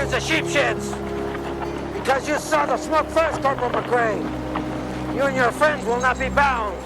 towards the sheep sheds. Because you saw the smoke first, Corporal McRae. You and your friends will not be bound.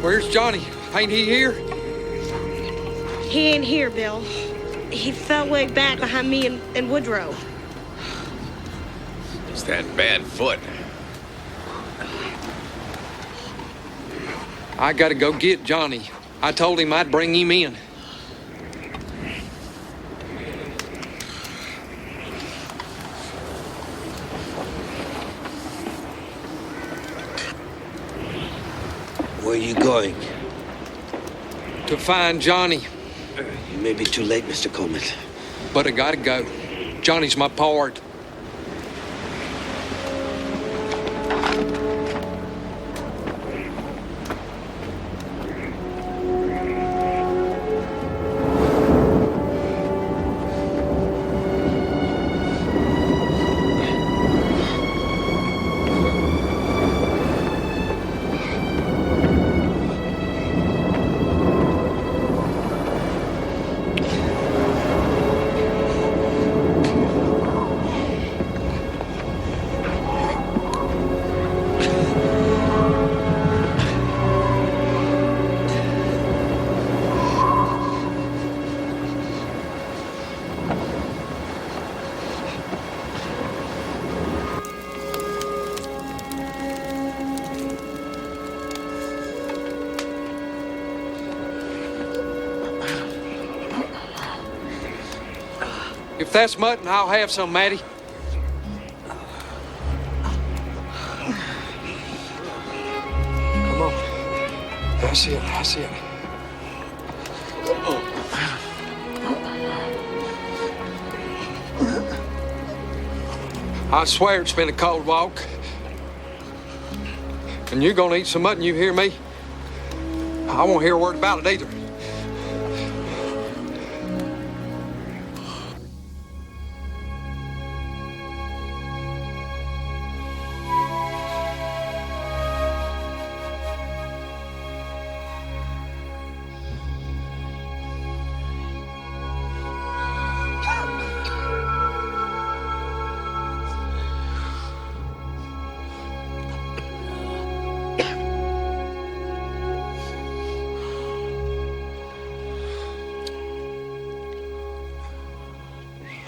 Where's Johnny? Ain't he here? He ain't here, Bill. He fell way back behind me and Woodrow. It's that bad foot. I gotta go get Johnny. I told him I'd bring him in. Where are you going? To find Johnny. You may be too late, Mr. Coleman. But I gotta go. Johnny's my pard. If that's mutton, I'll have some, Matty. Come on. That's it, that's it. I swear it's been a cold walk. And you're gonna eat some mutton, you hear me? I won't hear a word about it either.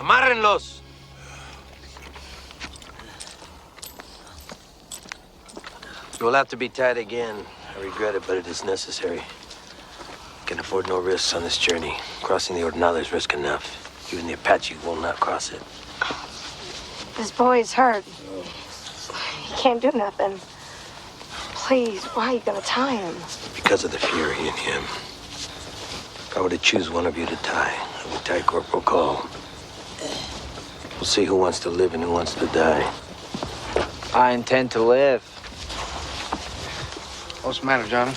Amárrenlos. You will have to be tied again. I regret it, but it is necessary. Can afford no risks on this journey. Crossing the Ordinale is risk enough. Even the Apache will not cross it. This boy's hurt. He can't do nothing. Please, why are you gonna tie him? Because of the fury in him. If I were to choose one of you to tie, I would tie Corporal Call. We'll see who wants to live and who wants to die. I intend to live. What's the matter, Johnny?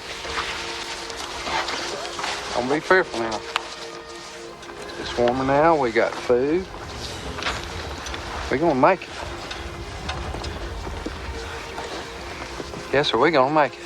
Don't be fearful now. It's warmer now. We got food. We're gonna make it. Yes, sir, we're gonna make it.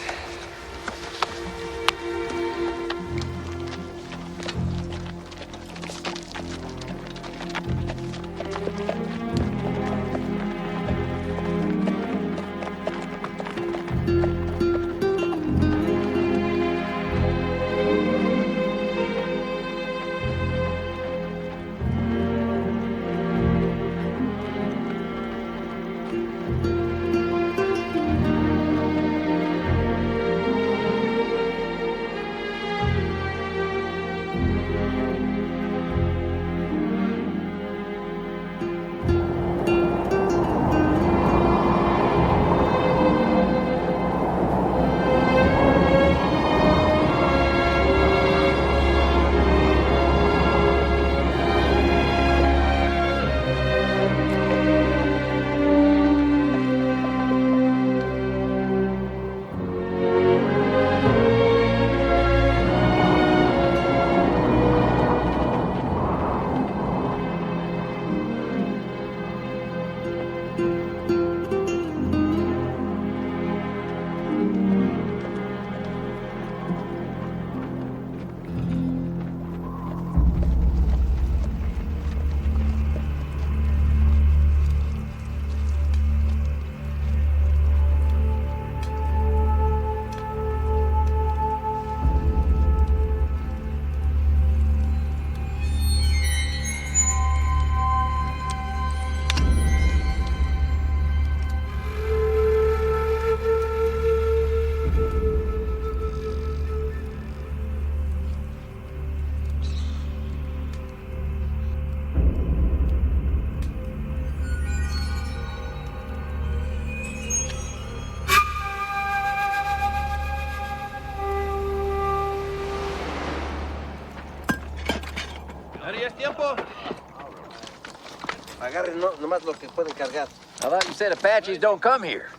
nomás lo que pueden cargar. I thought you said Apaches don't come here.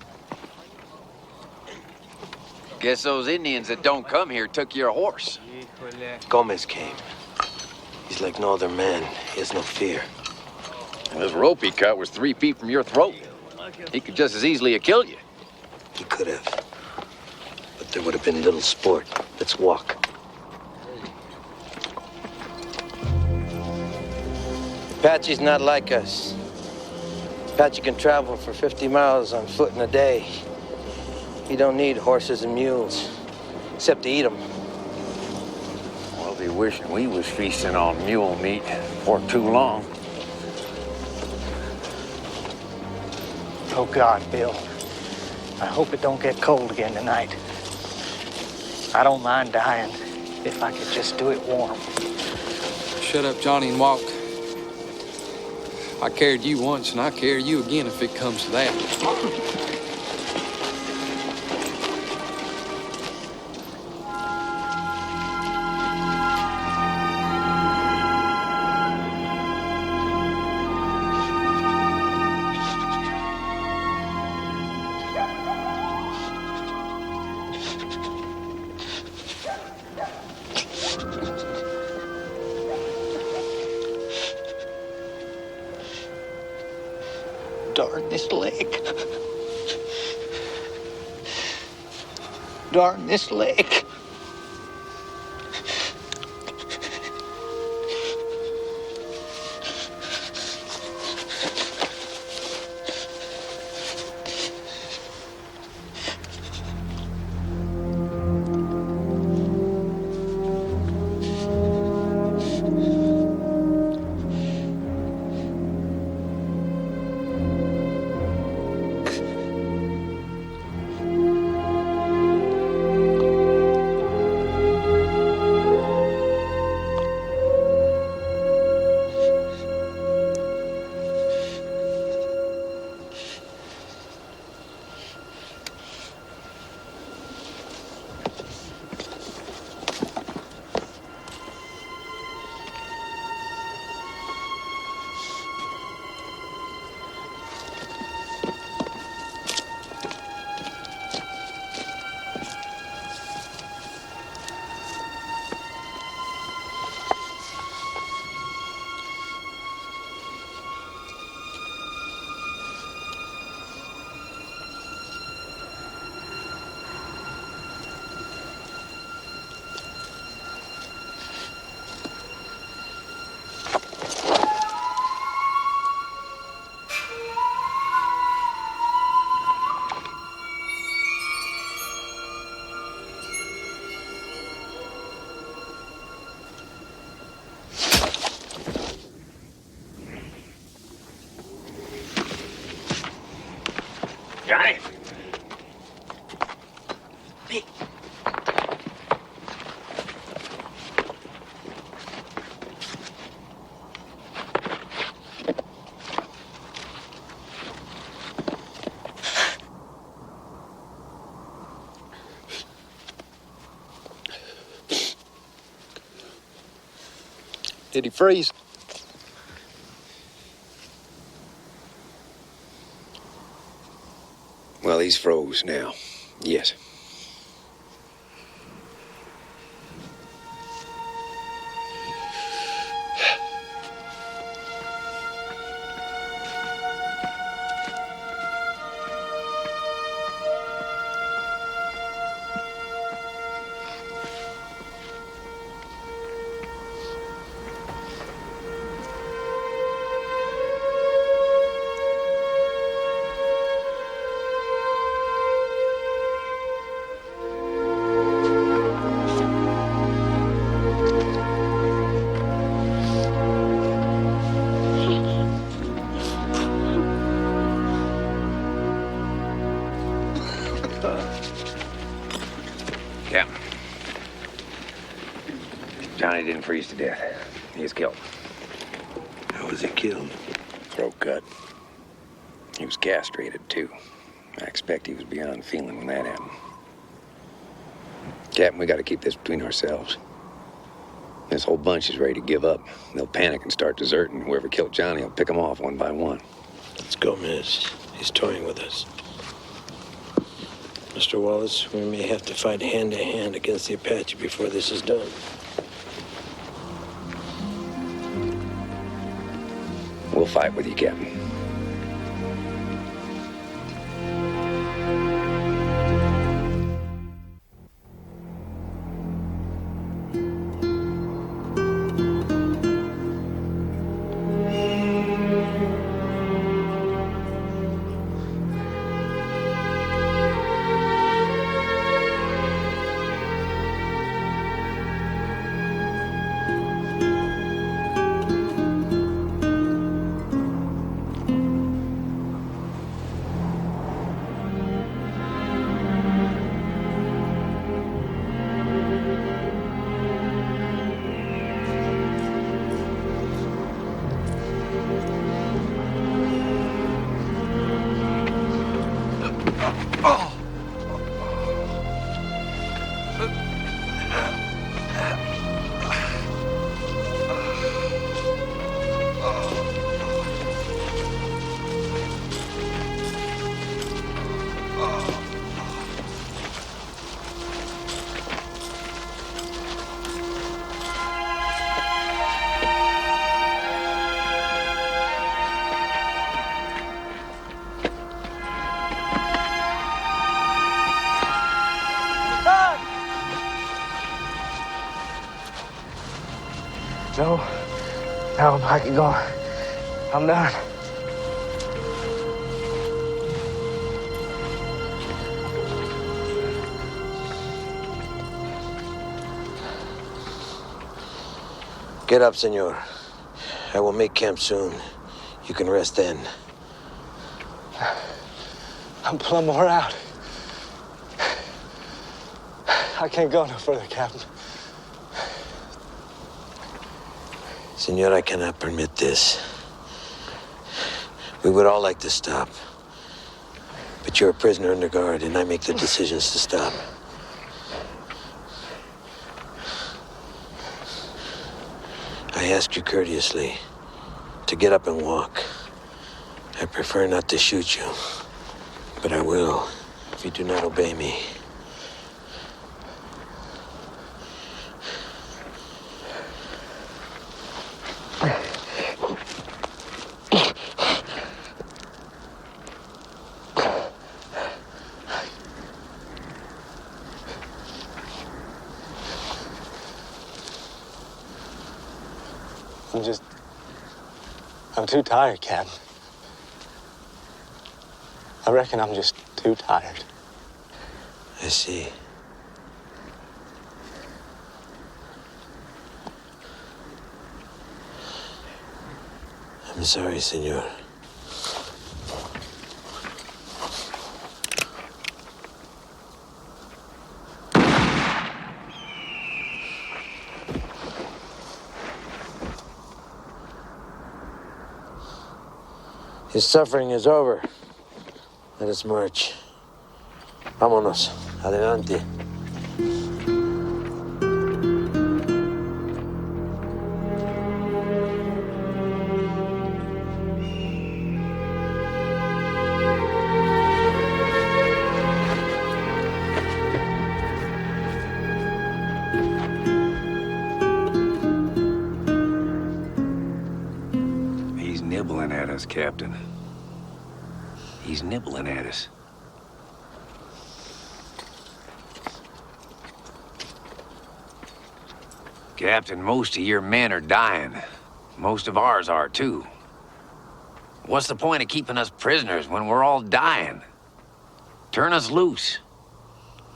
Guess those Indians that don't come here took your horse. Gomez came. He's like no other man. He has no fear. And this rope he cut was 3 feet from your throat. He could just as easily have killed you. He could have. But there would have been little sport. Let's walk. Apache's not like us. Apache can travel for 50 miles on foot in a day. He don't need horses and mules, except to eat them. Well, be wishing we was feasting on mule meat for too long. Oh, God, Bill. I hope it don't get cold again tonight. I don't mind dying if I could just do it warm. Shut up, Johnny, and walk. I carried you once, and I carry you again if it comes to that. Darn this leg. Darn this leg. Johnny! Hey. Did he freeze? Well, he's froze now. Yes. Yeah. Johnny didn't freeze to death. He was killed. How was he killed? Throat cut. He was castrated, too. I expect he was beyond feeling when that happened. Captain, we got to keep this between ourselves. This whole bunch is ready to give up. They'll panic and start deserting. Whoever killed Johnny will pick them off one by one. Let's go, Miz. He's toying with us. Mr. Wallace, we may have to fight hand-to-hand against the Apache before this is done. We'll fight with you, Captain. No, I can go. I'm done. Get up, senor. I will make camp soon. You can rest then. I'm plumb wore out. I can't go no further, Captain. Senor, I cannot permit this. We would all like to stop. But you're a prisoner under guard, and I make the decisions to stop. I ask you courteously to get up and walk. I prefer not to shoot you, but I will if you do not obey me. I'm too tired, Captain. I reckon I'm just too tired. I see. I'm sorry, senor. His suffering is over. Let us march. Vámonos. Adelante. He's nibbling at us, Captain. He's nibbling at us. Captain, most of your men are dying. Most of ours are, too. What's the point of keeping us prisoners when we're all dying? Turn us loose.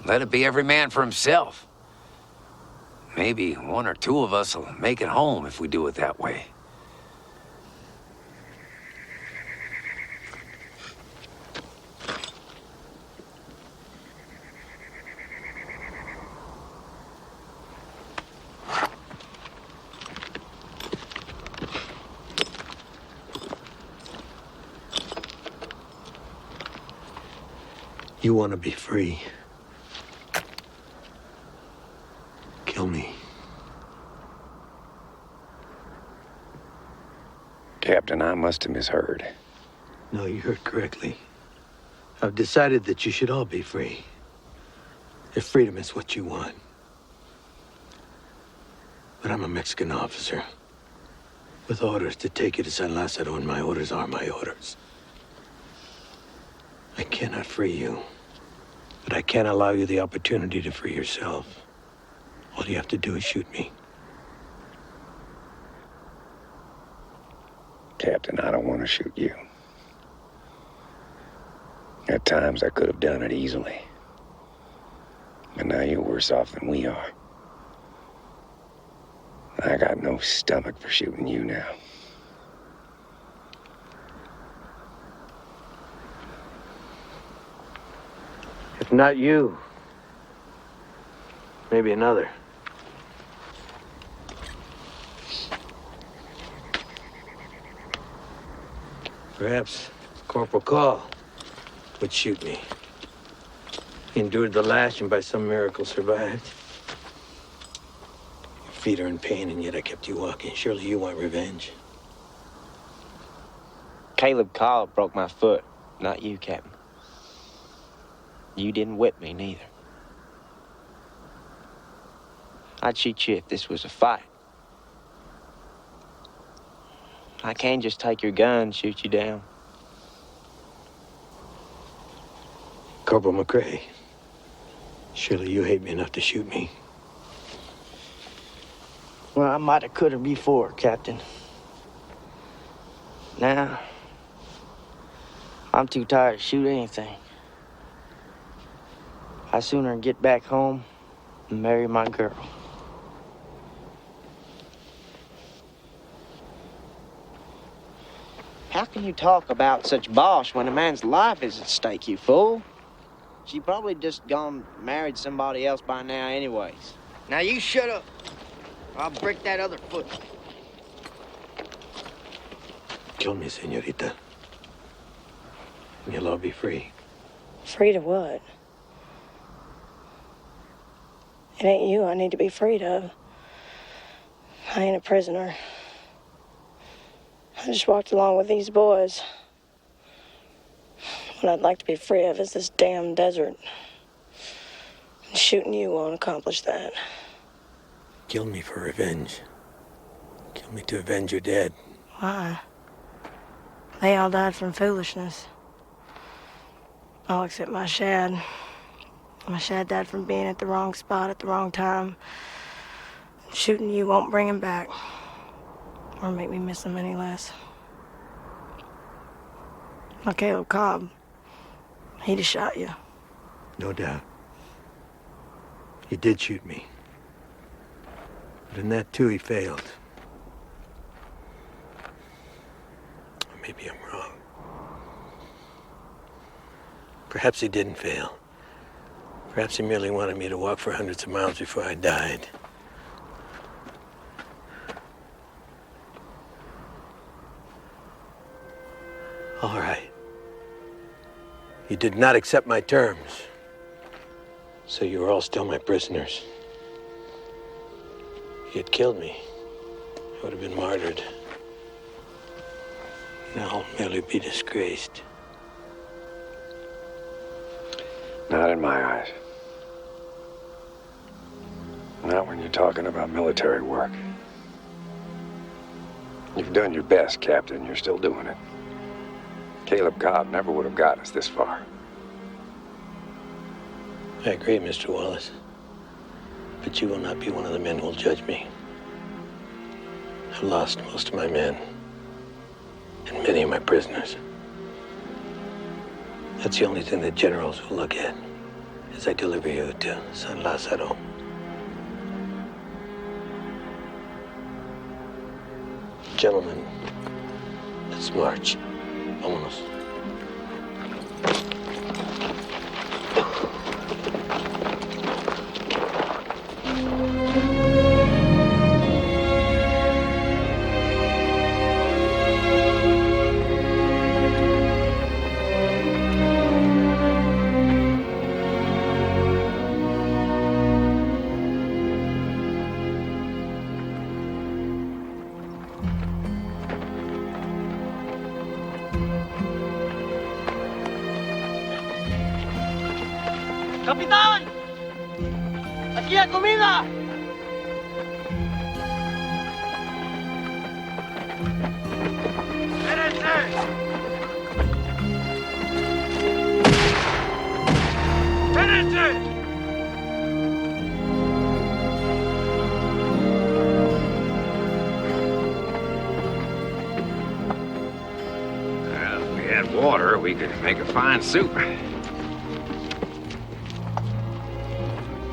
Let it be every man for himself. Maybe one or two of us will make it home if we do it that way. You want to be free. Kill me. Captain, I must have misheard. No, you heard correctly. I've decided that you should all be free. If freedom is what you want. But I'm a Mexican officer with orders to take you to San Lázaro, and my orders are my orders. I cannot free you, but I can allow you the opportunity to free yourself. All you have to do is shoot me. Captain, I don't want to shoot you. At times I could have done it easily. But now you're worse off than we are. I got no stomach for shooting you now. If not you, maybe another. Perhaps Corporal Call would shoot me. He endured the lash and by some miracle survived. Your feet are in pain and yet I kept you walking. Surely you want revenge. Caleb Call broke my foot, not you, Captain. You didn't whip me, neither. I'd shoot you if this was a fight. I can't just take your gun and shoot you down. Corporal McRae, surely you hate me enough to shoot me. Well, I might have could have before, Captain. Now, I'm too tired to shoot anything. I'd sooner get back home and marry my girl. How can you talk about such bosh when a man's life is at stake, you fool? She probably just gone married somebody else by now anyways. Now you shut up. I'll break that other foot. Kill me, señorita. And you'll all be free. Free to what? It ain't you I need to be freed of. I ain't a prisoner. I just walked along with these boys. What I'd like to be free of is this damn desert. And shooting you won't accomplish that. Kill me for revenge. Kill me to avenge your dead. Why? They all died from foolishness. All except my shad. My shad died from being at the wrong spot at the wrong time. Shooting you won't bring him back. Or make me miss him any less. Like Caleb Cobb. He'd have shot you. No doubt. He did shoot me. But in that too, he failed. Or maybe I'm wrong. Perhaps he didn't fail. Perhaps he merely wanted me to walk for hundreds of miles before I died. All right. You did not accept my terms. So you are all still my prisoners. If you had killed me, I would have been martyred. Now I'll merely be disgraced. Not in my eyes. Not when you're talking about military work. You've done your best, Captain. You're still doing it. Caleb Cobb never would have got us this far. I agree, Mr. Wallace. But you will not be one of the men who will judge me. I've lost most of my men. And many of my prisoners. That's the only thing the generals will look at as I deliver you to San Lázaro. Gentlemen, let's march. Vámonos. Capitán! Aquí hay comida! If we had water, we could make a fine soup.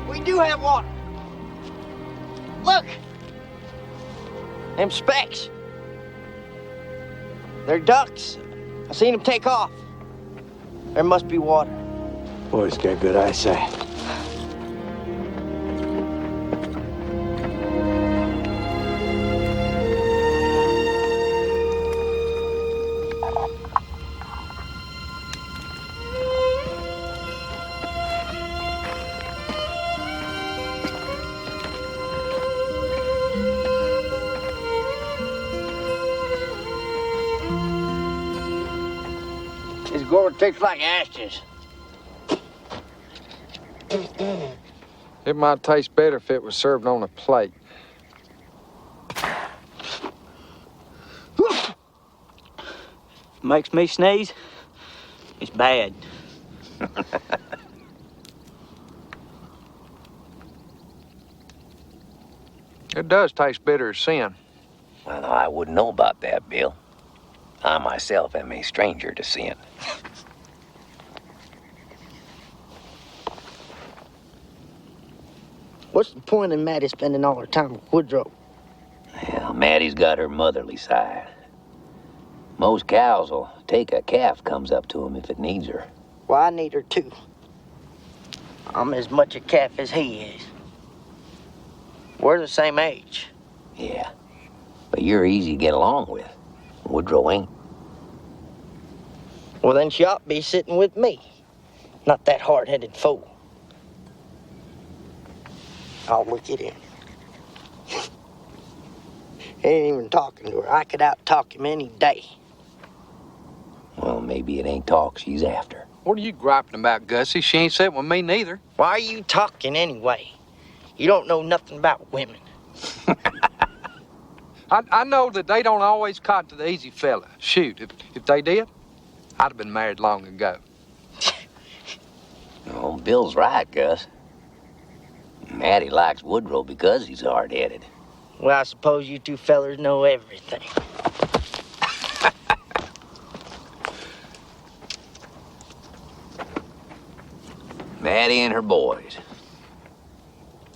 We do have water. Look! Them specks. They're ducks. I seen them take off. There must be water. Boy's got good eyesight. This gourd tastes like ashes. It might taste better if it was served on a plate. Makes me sneeze. It's bad. It does taste bitter as sin. Well, I wouldn't know about that, Bill. I myself am a stranger to sin. What's the point in Maddie spending all her time with Woodrow? Well, Maddie's got her motherly side. Most cows will take a calf comes up to 'em if it needs her. Well, I need her too. I'm as much a calf as he is. We're the same age. Yeah, but you're easy to get along with. Woodrow ain't. Well, then she ought to be sitting with me. Not that hard-headed fool. Oh, look at him. He ain't even talking to her. I could out-talk him any day. Well, maybe it ain't talk she's after. What are you griping about, Gussie? She ain't sitting with me neither. Why are you talking anyway? You don't know nothing about women. I know that they don't always cotton to the easy fella. Shoot, if they did, I'd have been married long ago. Oh, Bill's right, Gus. Maddie likes Woodrow because he's hard-headed. Well, I suppose you two fellers know everything. Maddie and her boys.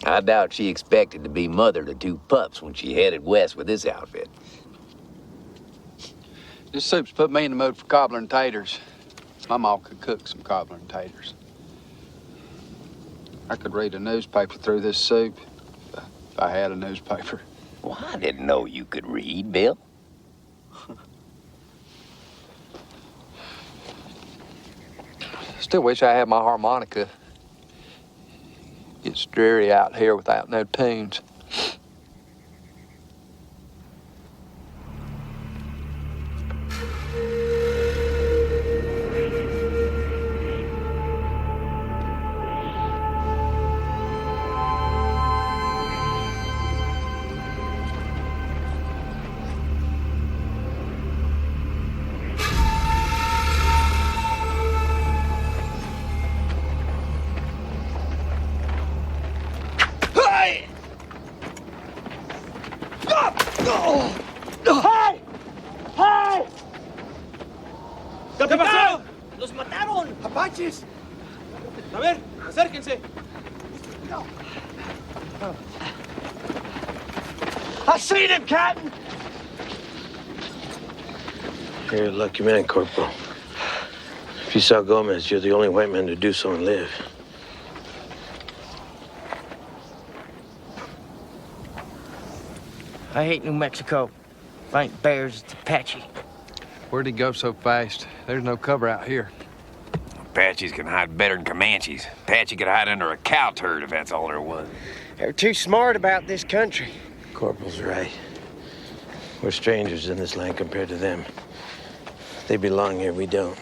I doubt she expected to be mother to 2 pups when she headed west with this outfit. This soup's put me in the mood for cobbler and taters. My ma could cook some cobbler and taters. I could read a newspaper through this soup if I had a newspaper. Well, I didn't know you could read, Bill. Still wish I had my harmonica. It's dreary out here without no tunes. ¡Capitán! ¡Los mataron! ¡Apaches! A ver, acérquense. I seen him, Captain! You're a lucky man, Corporal. If you saw Gomez, you're the only white man to do so and live. I hate New Mexico. If I ain't bears, it's Apache. Where'd he go so fast? There's no cover out here. Apaches can hide better than Comanches. Apache could hide under a cow turd if that's all there was. They're too smart about this country. Corporal's right. We're strangers in this land compared to them. They belong here, we don't.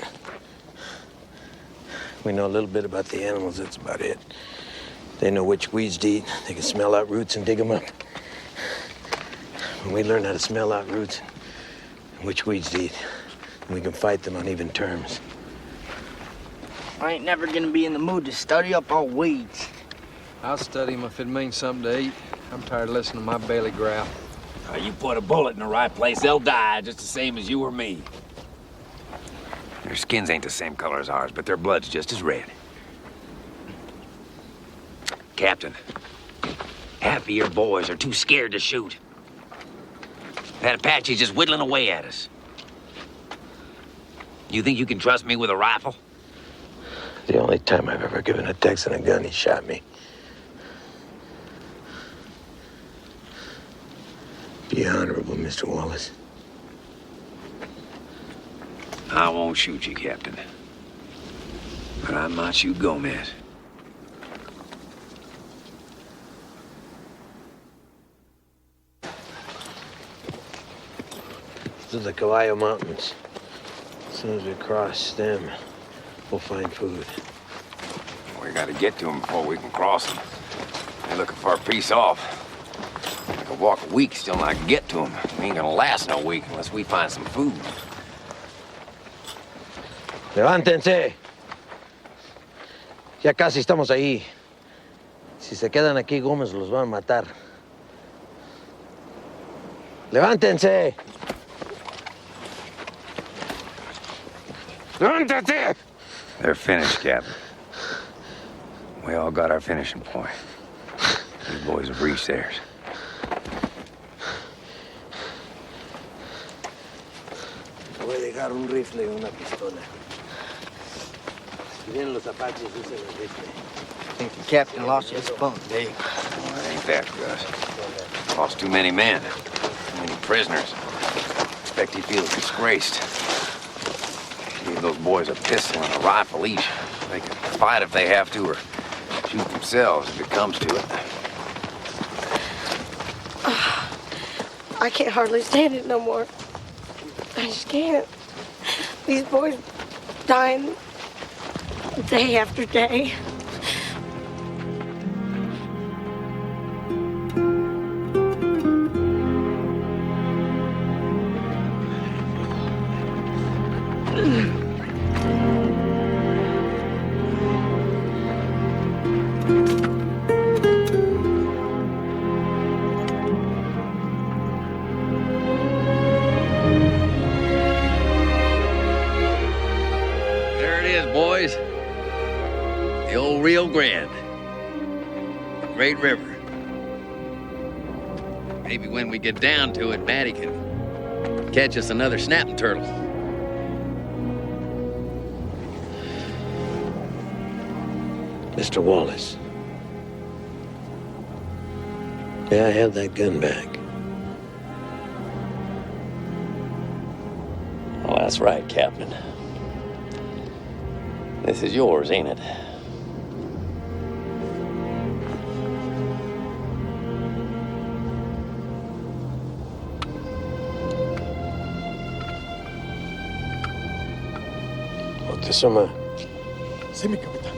We know a little bit about the animals, that's about it. They know which weeds to eat. They can smell out roots and dig them up. When we learn how to smell out roots and which weeds to eat, we can fight them on even terms. I ain't never gonna be in the mood to study up all weeds. I'll study them if it means something to eat. I'm tired of listening to my belly growl. You put a bullet in the right place, they'll die just the same as you or me. Their skins ain't the same color as ours, but their blood's just as red. Captain, half of your boys are too scared to shoot. That Apache's just whittling away at us. You think you can trust me with a rifle? The only time I've ever given a Texan a gun, he shot me. Be honorable, Mr. Wallace. I won't shoot you, Captain. But I might shoot Gomez. To the Caballo Mountains. As soon as we cross them, we'll find food. We gotta get to them before we can cross them. They're looking for a piece off. I could walk a week, still not get to them. We ain't gonna last no week unless we find some food. ¡Levántense! Ya casi estamos ahí. Si se quedan aquí, Gómez los va a matar. ¡Levántense! ¡Levántate! They're finished, Captain. We all got our finishing point. These boys have reached theirs. Voy a dejar un rifle y una pistola. Si vienen los Apaches, usen el rifle. I think the captain lost his spunk, Dave. Well, it ain't that, Gus. Lost too many men. Too many prisoners. Expect he feels disgraced. Give those boys a pistol and a rifle each. They can fight if they have to, or shoot themselves if it comes to it. I can't hardly stand it no more. I just can't. These boys dying day after day. Great river. Maybe when we get down to it, Matty can catch us another snapping turtle. Mr. Wallace, may I have that gun back? Oh, that's right, Captain. This is yours, ain't it? Moctezuma. Sí, mi capitán.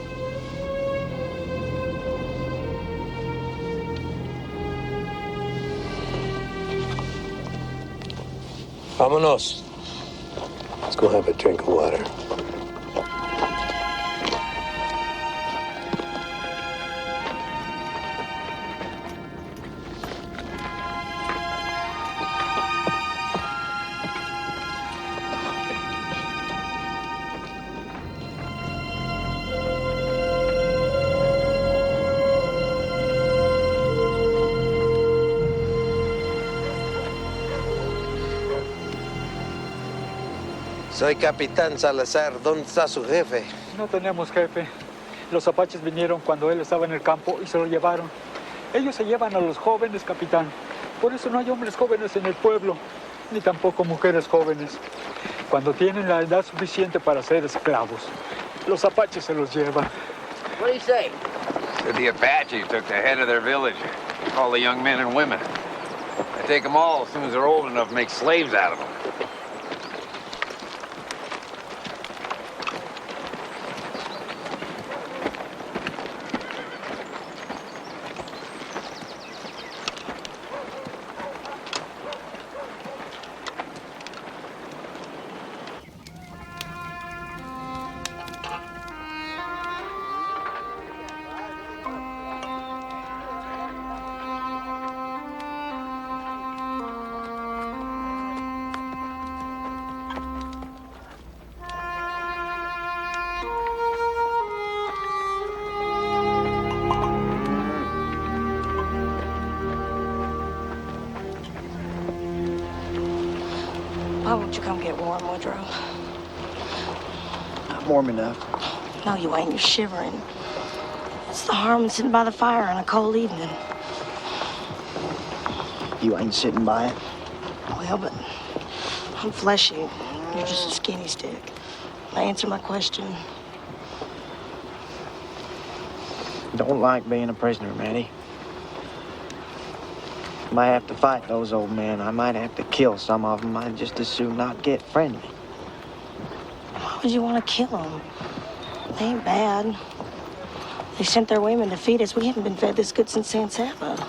Vámonos. Let's go have a drink of water. Soy Capitán Salazar. ¿Dónde está su jefe? No tenemos jefe. Los apaches vinieron cuando él estaba en el campo y se lo llevaron. Ellos se llevan a los jóvenes, capitán. Por eso no hay hombres jóvenes en el pueblo, ni tampoco mujeres jóvenes. Cuando tienen la edad suficiente para ser esclavos, los apaches se los llevan. What do you say? Said the Apaches took the head of their village, all the young men and women. They take them all as soon as they're old enough to make slaves out of them. don't you come get warm, Udrow? I'm warm enough. No, you ain't. You're shivering. It's the harm in sitting by the fire on a cold evening. You ain't sitting by it. Well, but I'm fleshy. You're just a skinny stick. Now answer my question. Don't like being a prisoner, Matty. Might have to fight those old men. I might have to kill some of them. I'd just as soon not get friendly. Why would you want to kill them? They ain't bad. They sent their women to feed us. We haven't been fed this good since San Saba.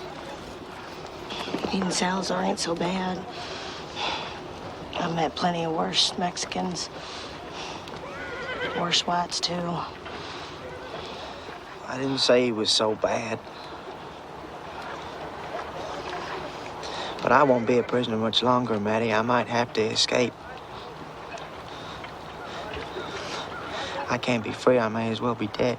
Even Salazar ain't so bad. I've met plenty of worse Mexicans. Worse whites, too. I didn't say he was so bad. But I won't be a prisoner much longer, Matty. I might have to escape. I can't be free. I may as well be dead.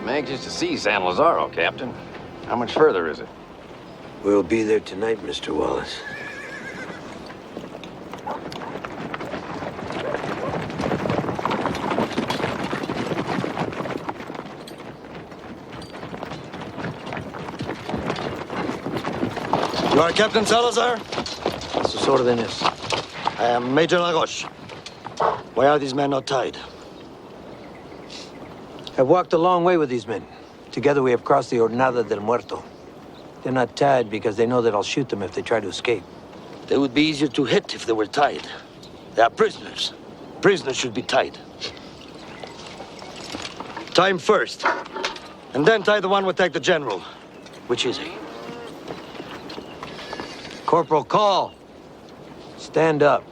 I'm anxious to see San Lazaro, Captain. How much further is it? We'll be there tonight, Mr. Wallace. You are Captain Salazar? Sus órdenes. I am Major Laroche. Why are these men not tied? I've walked a long way with these men. Together we have crossed the Jornada del Muerto. They're not tied because they know that I'll shoot them if they try to escape. They would be easier to hit if they were tied. They are prisoners. Prisoners should be tied. Tie him first. And then tie the one who attacked the general. Which is he? Corporal Call. Stand up.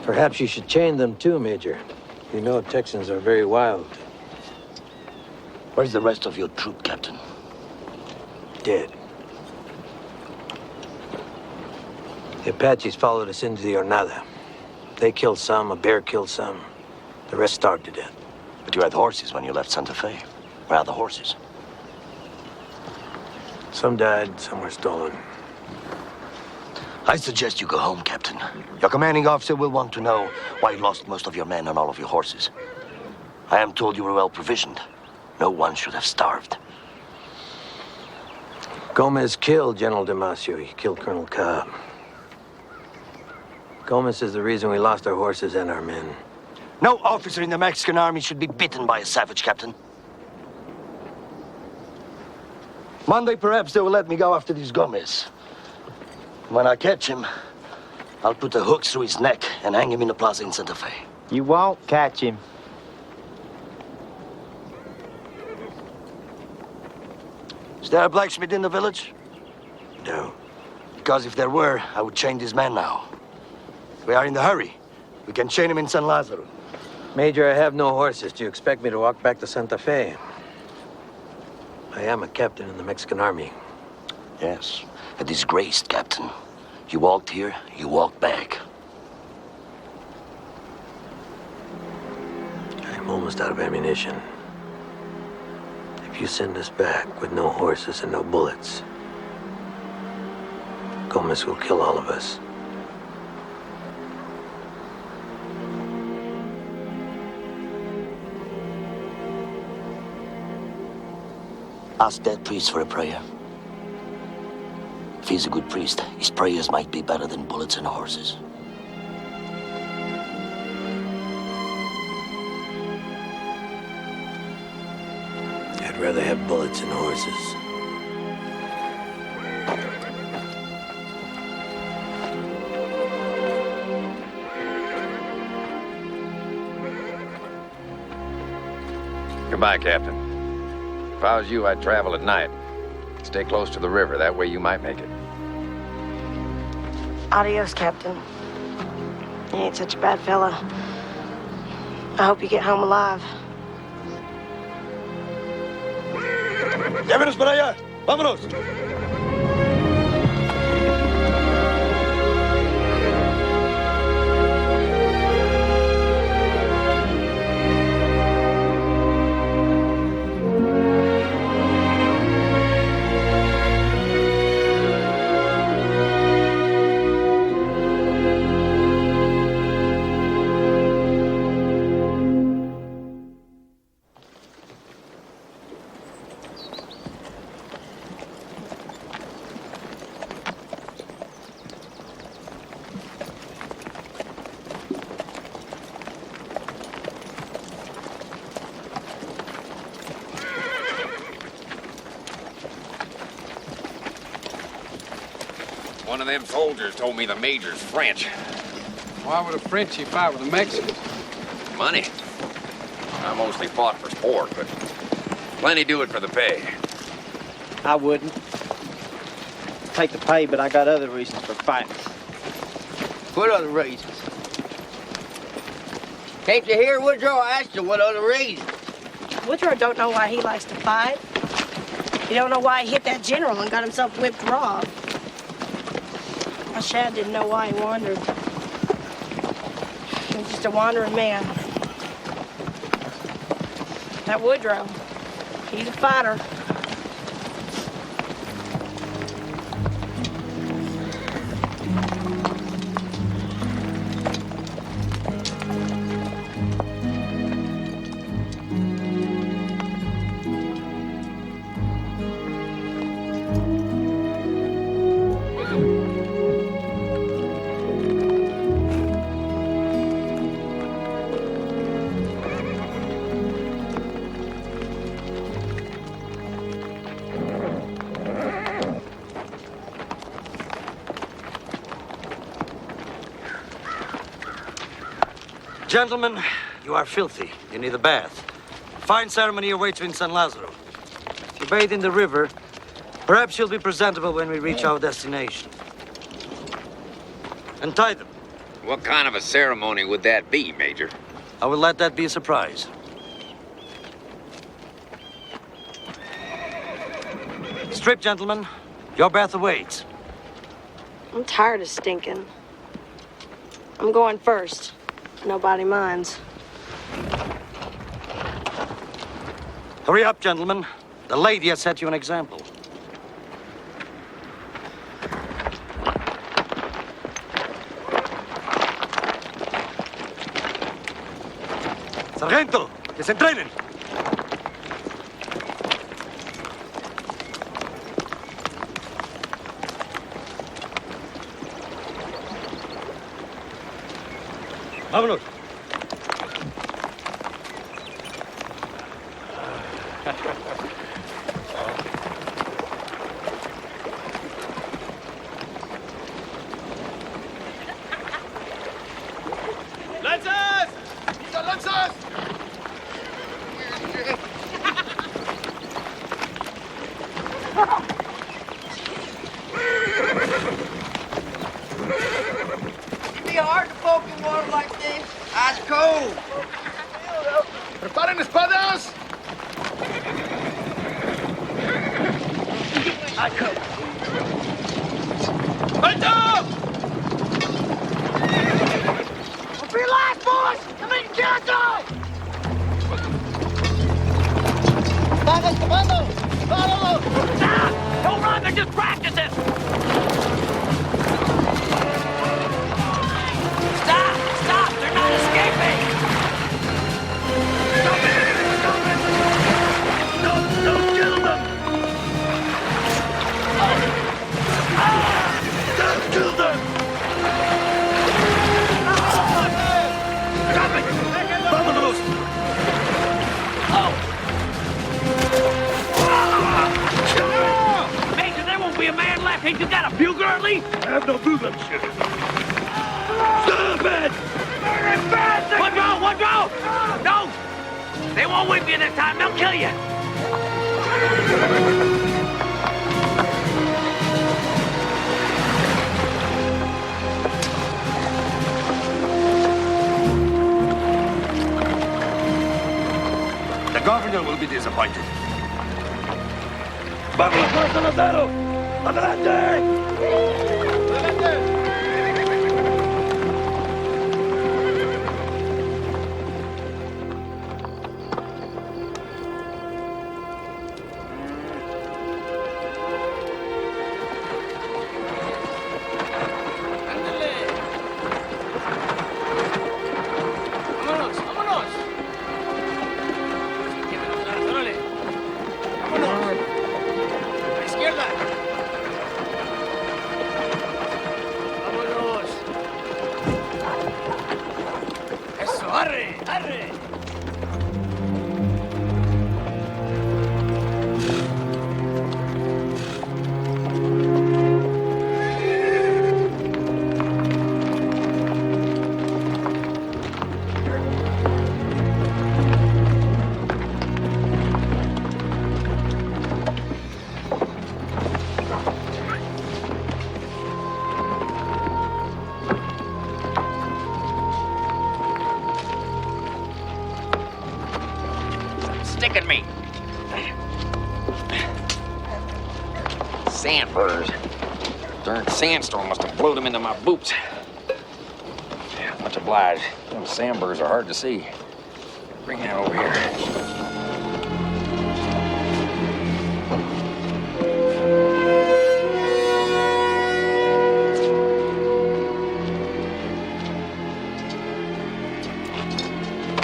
Perhaps you should chain them too, Major. You know Texans are very wild. Where's the rest of your troop, Captain? Dead. The Apaches followed us into the Jornada. They killed some, a bear killed some. The rest starved to death. But you had horses when you left Santa Fe. Where are the horses? Some died, some were stolen. I suggest you go home, Captain. Your commanding officer will want to know why you lost most of your men and all of your horses. I am told you were well provisioned. No one should have starved. Gomez killed General Damasio. He killed Colonel Cobb. Gomez is the reason we lost our horses and our men. No officer in the Mexican army should be beaten by a savage, Captain. Monday, perhaps they will let me go after this Gomez. When I catch him, I'll put the hooks through his neck and hang him in the plaza in Santa Fe. You won't catch him. Is there a blacksmith in the village? No. Because if there were, I would chain this man now. We are in a hurry. We can chain him in San Lazaro. Major, I have no horses. Do you expect me to walk back to Santa Fe? I am a captain in the Mexican army. Yes, a disgraced captain. You walked here, you walked back. I'm almost out of ammunition. If you send us back with no horses and no bullets, Gomez will kill all of us. Ask that priest for a prayer. If he's a good priest, his prayers might be better than bullets and horses. I'd rather have bullets and horses. Goodbye, Captain. If I was you, I'd travel at night. Stay close to the river. That way you might make it. Adios, Captain. You ain't such a bad fella. I hope you get home alive. Llévenos para allá. Vámonos. One of them soldiers told me the major's French. Why would a Frenchie fight with a Mexican? Money. I mostly fought for sport, but plenty do it for the pay. I wouldn't. Take the pay, but I got other reasons for fighting. What other reasons? Can't you hear Woodrow asked you what other reasons? Woodrow don't know why he likes to fight. He don't know why he hit that general and got himself whipped raw. My Shad didn't know why he wandered. He was just a wandering man. That Woodrow, he's a fighter. Gentlemen, you are filthy. You need a bath. Fine ceremony awaits you in San Lazaro. If you bathe in the river, perhaps you'll be presentable when we reach our destination. Untie them. What kind of a ceremony would that be, Major? I will let that be a surprise. Strip, gentlemen. Your bath awaits. I'm tired of stinking. I'm going first. Nobody minds. Hurry up, gentlemen. The lady has set you an example. Sargento, desentrenen. Vámonos. Lancers! He's got lancers! It'd be hard to poke in water like this. Ice cold. ¡Preparen espadas! ¡Alto! Relax, boys! I'm in countdown! Vamos, comando! Follow! Stop! Don't run, they're just practicing! Stop! They're not escaping! Stop it! Don't kill them! Don't kill them! Stop it! Vámonos! Major, there won't be a man left. Ain't you got a bugler at least? I have no bugler, monsieur. Stop it! Woodrow! No! They won't whip you this time. They'll kill you. The governor will be disappointed. ¡Vamos, Salazar! ¡Adelante! Sticking me. Sandburrs. Darn sandstorm must have blowed them into my boots. Much obliged. Those sandburrs are hard to see. Bring that over here.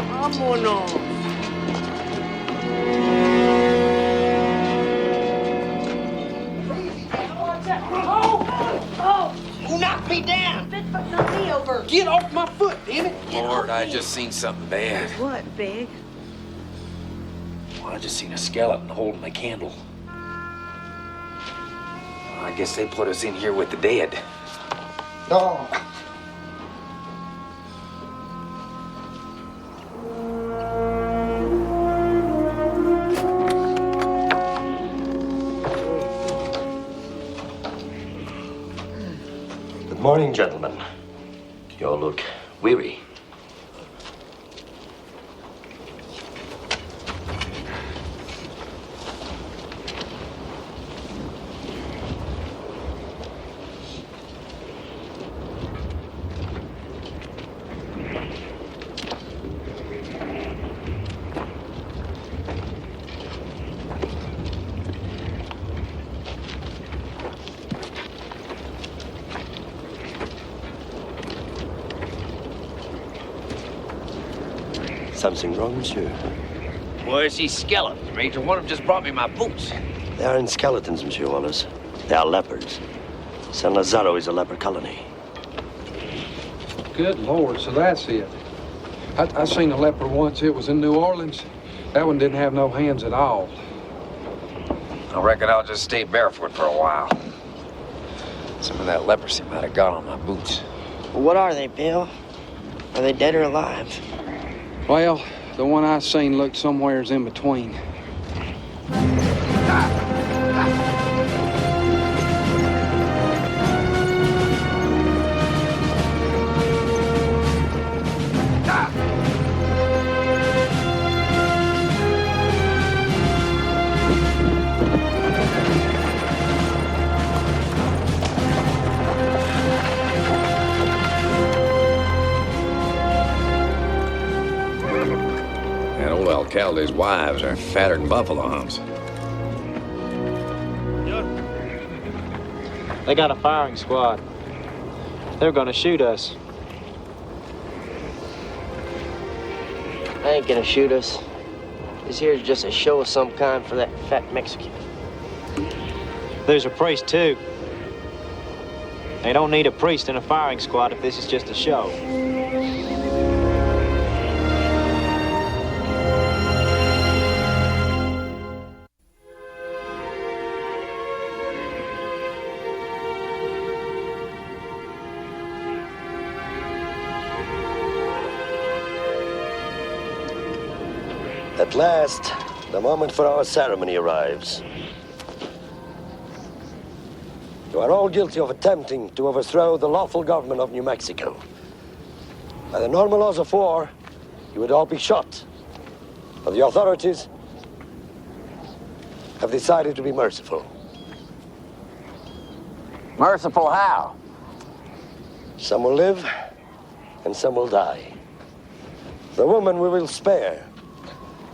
Vámonos. Who knocked me down? Bigfoot knocked me over. Get off my foot, damn it! Lord, I just seen something bad. What, Big? Well, I just seen a skeleton holding a candle. I guess they put us in here with the dead. Oh. Good morning, gentlemen. You all look weary. Something wrong, monsieur? Where's these skeletons, Major? One of them just brought me my boots. They aren't skeletons, Monsieur Wallace. They are leopards. San Lazaro is a leopard colony. Good Lord, so that's it. I seen a leopard once. It was in New Orleans. That one didn't have no hands at all. I reckon I'll just stay barefoot for a while. Some of that leprosy might have got on my boots. What are they, Bill? Are they dead or alive? Well, the one I seen looked somewheres in between. Alcalde's wives are fatter than buffalo humps. They got a firing squad. They're gonna shoot us. They ain't gonna shoot us. This here's just a show of some kind for that fat Mexican. There's a priest, too. They don't need a priest in a firing squad if this is just a show. At last, The moment for our ceremony arrives. You are all guilty of attempting to overthrow the lawful government of New Mexico. By the normal laws of war, you would all be shot. But the authorities have decided to be merciful. Merciful how? Some will live, and some will die. The woman we will spare.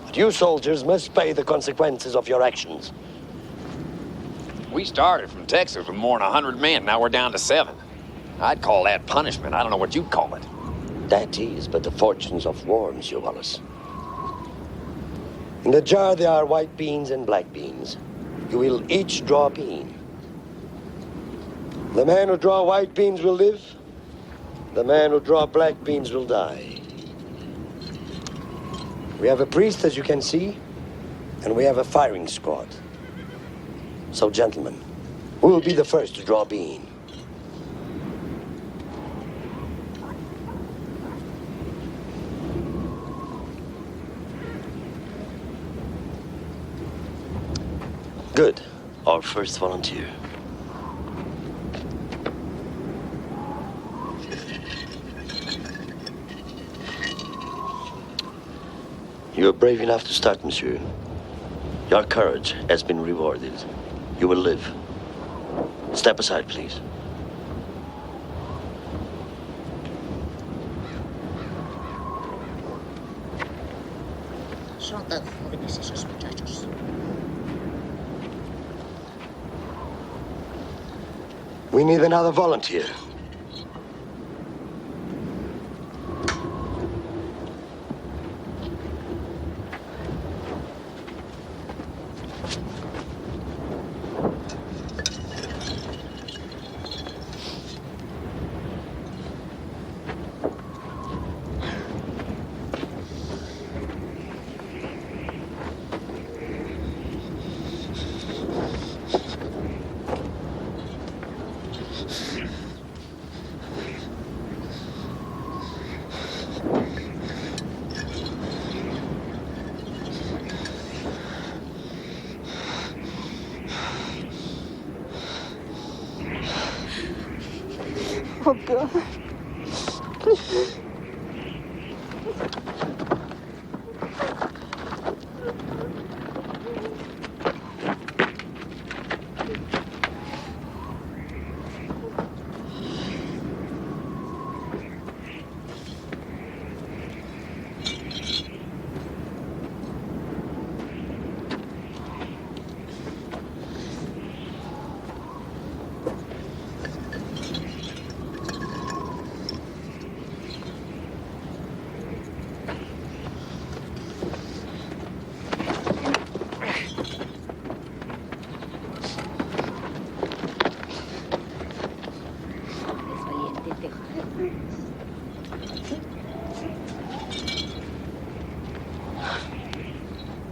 But you soldiers must pay the consequences of your actions. We started from Texas with more than 100 men. Now we're down to 7. I'd call that punishment. I don't know what you'd call it. That is but the fortunes of war, Monsieur Wallace. In the jar there are white beans and black beans. You will each draw a bean. The man who draws white beans will live. The man who draws black beans will die. We have a priest, as you can see, and we have a firing squad. So, gentlemen, who will be the first to draw a bean? Good. Our first volunteer. You are brave enough to start, monsieur. Your courage has been rewarded. You will live. Step aside, please. Son tan jóvenes esos muchachos. We need another volunteer. Oh, God.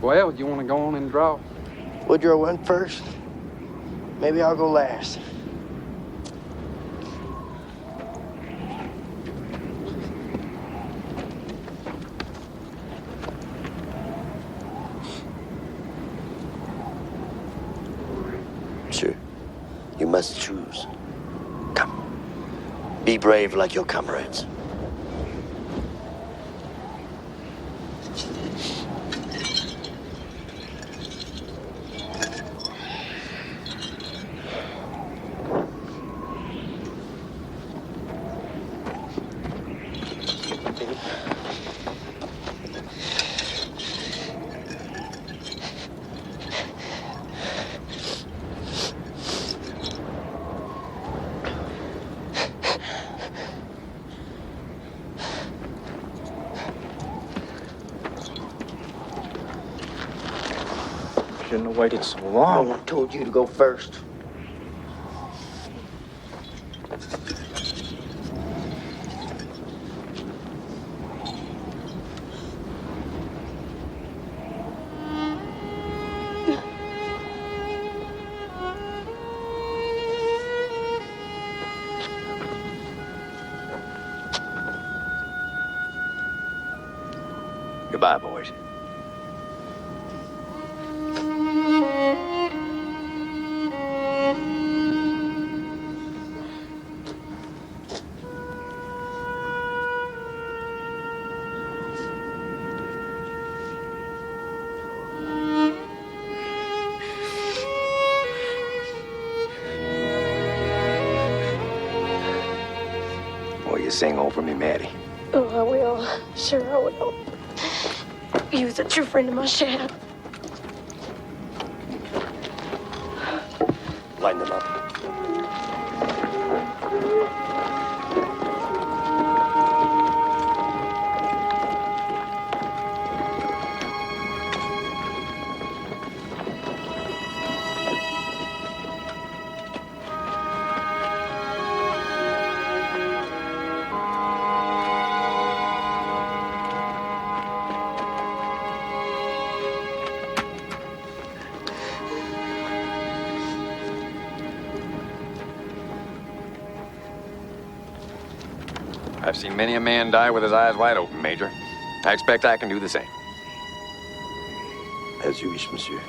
Well, you want to go on and draw? Woodrow went first. Maybe I'll go last. Sir, you must choose. Come. Be brave like your comrades. Shouldn't have waited so long. I told you to go first. Goodbye, boys. Will you sing over me, Maddie? Oh, I will. Sure, I will. You was a true friend of my shad. Line them up. I've seen many a man die with his eyes wide open, Major. I expect I can do the same. As you wish, monsieur.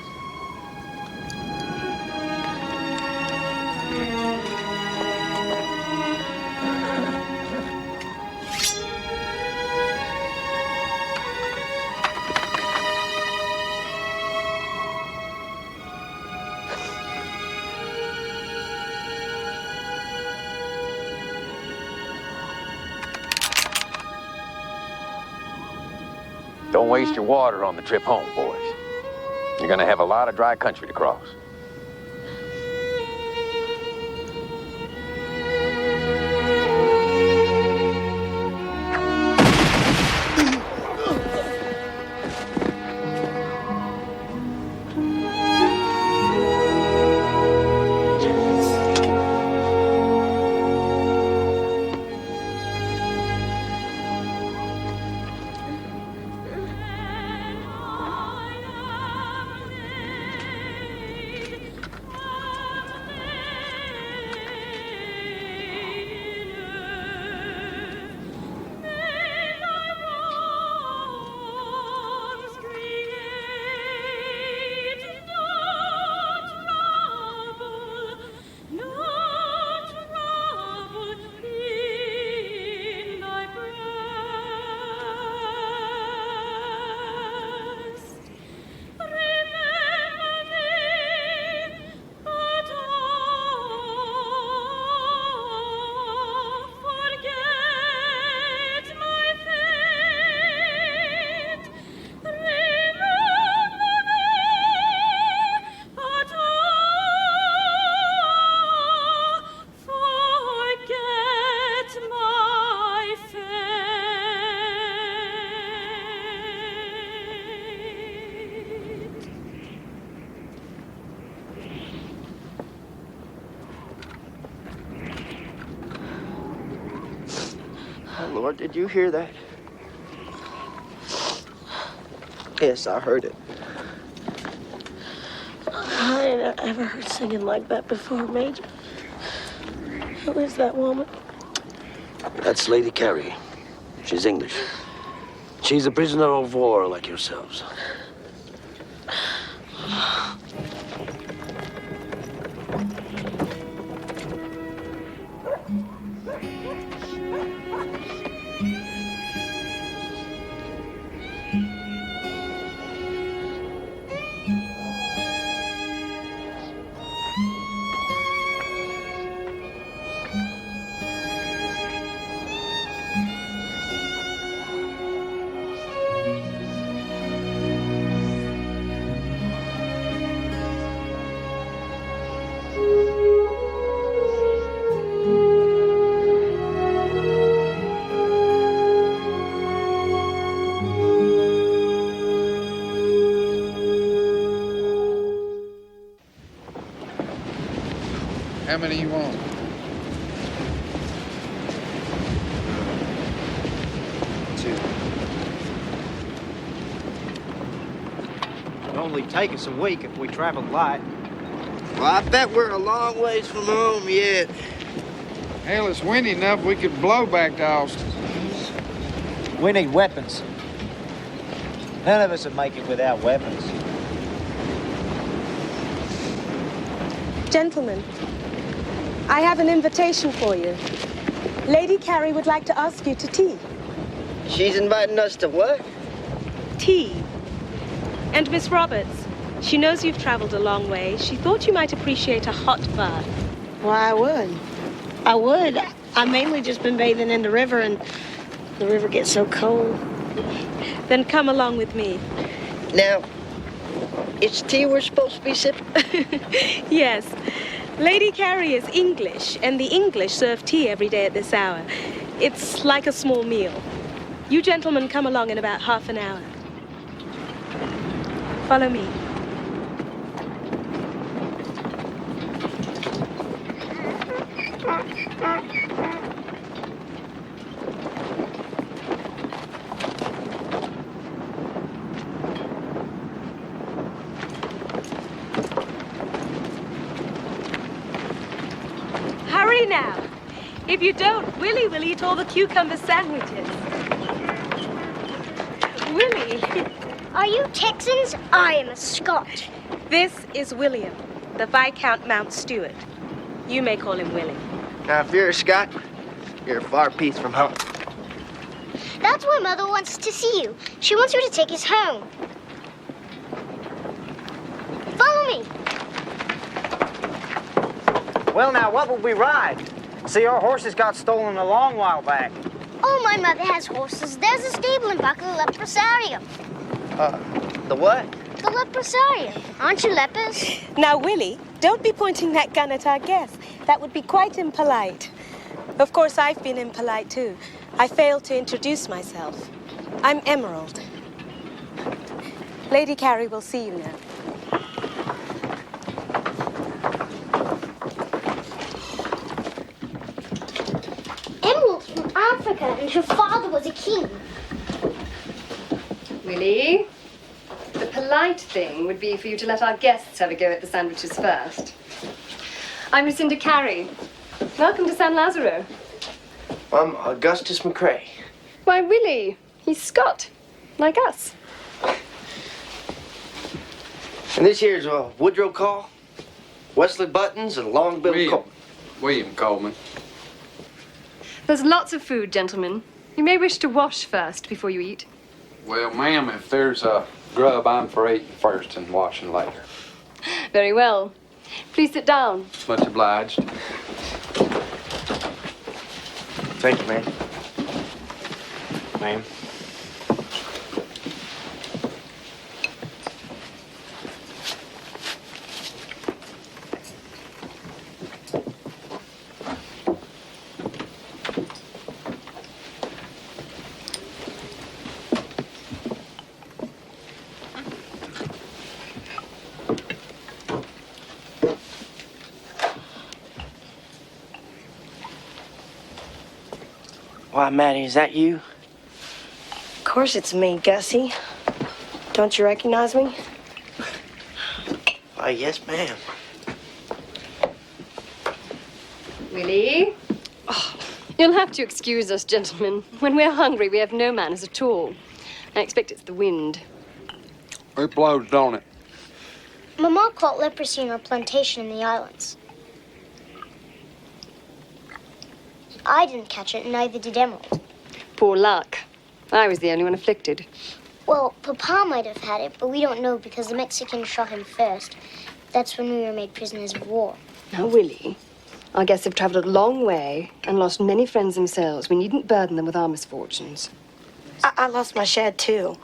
Don't waste your water on the trip home, boys. You're gonna have a lot of dry country to cross. Lord, did you hear that? Yes, I heard it. I ain't ever heard singing like that before, Major. Who is that woman? That's Lady Carrie. She's English. She's a prisoner of war like yourselves. How many you want? Two. It'd only take us a week if we traveled light. Well, I bet we're a long ways from home yet. Hell, it's windy enough we could blow back to Austin. We need weapons. None of us would make it without weapons. Gentlemen, I have an invitation for you. Lady Carrie would like to ask you to tea. She's inviting us to what? Tea. And Miss Roberts, she knows you've traveled a long way. She thought you might appreciate a hot bath. Why, I would. I would. I've mainly just been bathing in the river, and the river gets so cold. Then come along with me. Now, it's tea we're supposed to be sipping? Yes. Lady Carrie is English, and the English serve tea every day at this hour. It's like a small meal. You gentlemen come along in about half an hour. Follow me. Hurry now. If you don't, Willie will eat all the cucumber sandwiches. Willie. Are you Texans? I am a Scot. This is William, the Viscount Mount Stuart. You may call him Willie. Now, if you're a Scot, you're a far piece from home. That's why Mother wants to see you. She wants you to take us home. Follow me. Well, now, what will we ride? See, our horses got stolen a long while back. Oh, my mother has horses. There's a stable in back of the leprosarium. The what? The leprosarium. Aren't you lepers? Now, Willie, don't be pointing that gun at our guests. That would be quite impolite. Of course, I've been impolite, too. I failed to introduce myself. I'm Emerald. Lady Carrie will see you now. Emerald's from Africa, and her father was a king. Willie, the polite thing would be for you to let our guests have a go at the sandwiches first. I'm Lucinda Carey. Welcome to San Lazaro. I'm Augustus McCrae. Why, Willie, he's Scot, like us. And this here's a Woodrow Call, Wesley Buttons, and Long Bill Coleman. William Coleman. There's lots of food, gentlemen. You may wish to wash first before you eat. Well, ma'am, if there's a grub, I'm for eating first and washing later. Very well. Please sit down. Much obliged. Thank you, ma'am. Ma'am. Why, Maddie, is that you? Of course it's me, Gussie. Don't you recognize me? Why, yes, ma'am. Willie? Oh, you'll have to excuse us, gentlemen. When we're hungry, we have no manners at all. I expect it's the wind. It blows, don't it? Mama caught leprosy in our plantation in the islands. I didn't catch it, and neither did Emerald. Poor luck. I was the only one afflicted. Well, Papa might have had it, but we don't know because the Mexicans shot him first. That's when we were made prisoners of war. Now, Willie, our guests have travelled a long way and lost many friends themselves. We needn't burden them with our misfortunes. I lost my shed, too.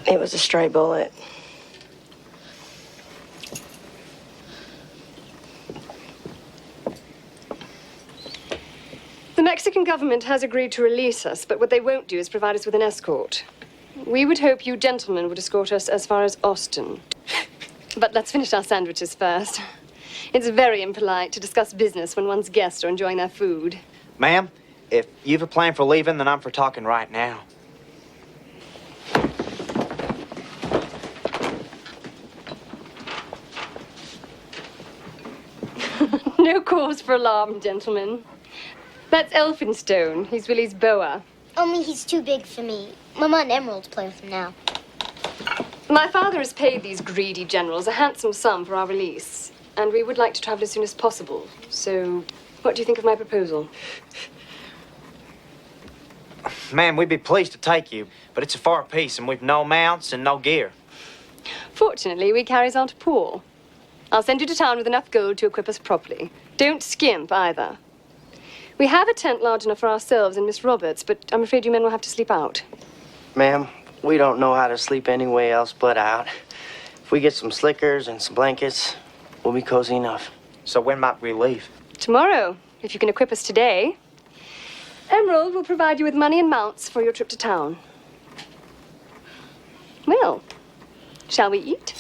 It was a stray bullet. The Mexican government has agreed to release us, but what they won't do is provide us with an escort. We would hope you gentlemen would escort us as far as Austin. But let's finish our sandwiches first. It's very impolite to discuss business when one's guests are enjoying their food. Ma'am, if you've a plan for leaving, then I'm for talking right now. No cause for alarm, gentlemen. That's Elphinstone. He's Willie's boa. Only he's too big for me. Mama and Emerald play with him now. My father has paid these greedy generals a handsome sum for our release, and we would like to travel as soon as possible. So, what do you think of my proposal? Ma'am, we'd be pleased to take you, but it's a far piece, and we've no mounts and no gear. Fortunately, we carries aren't poor. I'll send you to town with enough gold to equip us properly. Don't skimp either. We have a tent large enough for ourselves and Miss Roberts, but I'm afraid you men will have to sleep out. Ma'am, we don't know how to sleep anywhere else but out. If we get some slickers and some blankets, we'll be cozy enough. So when might we leave? Tomorrow, if you can equip us today. Emerald will provide you with money and mounts for your trip to town. Well, shall we eat?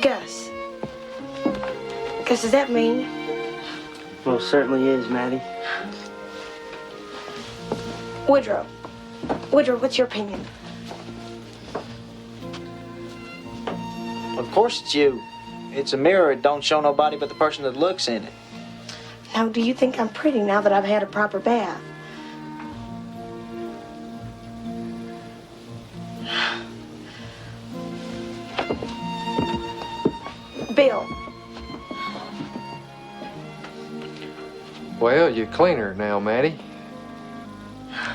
Gus. Gus, does that mean? Well, it certainly is, Maddie. Woodrow. Woodrow, what's your opinion? Of course it's you. It's a mirror. It don't show nobody but the person that looks in it. Now, do you think I'm pretty now that I've had a proper bath? Bill. Well, you're cleaner now, Maddie.